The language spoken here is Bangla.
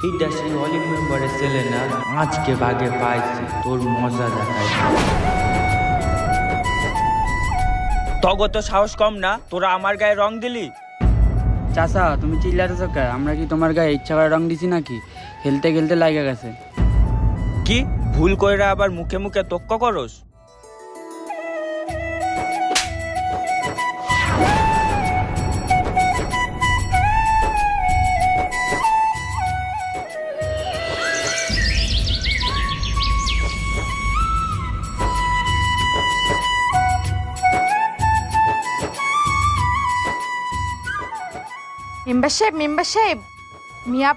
এইটা সেই অলিভ মেম্বারের ছেলে না? আজকে ভাগে পাইছি, তোর মজা দেখাই। তগো তো সাহস কম না, তোরা আমার গায়ে রং দিলি। চাচা তুমি চিল্লাতেছ কে? আমরা কি তোমার গায়ে ইচ্ছা করে রং দিছি নাকি? খেলতে খেলতে লাগা গেছে। কি ভুল কইরা আবার মুখে মুখে তক্ক করস? মেম্বার সাহেব মিয়া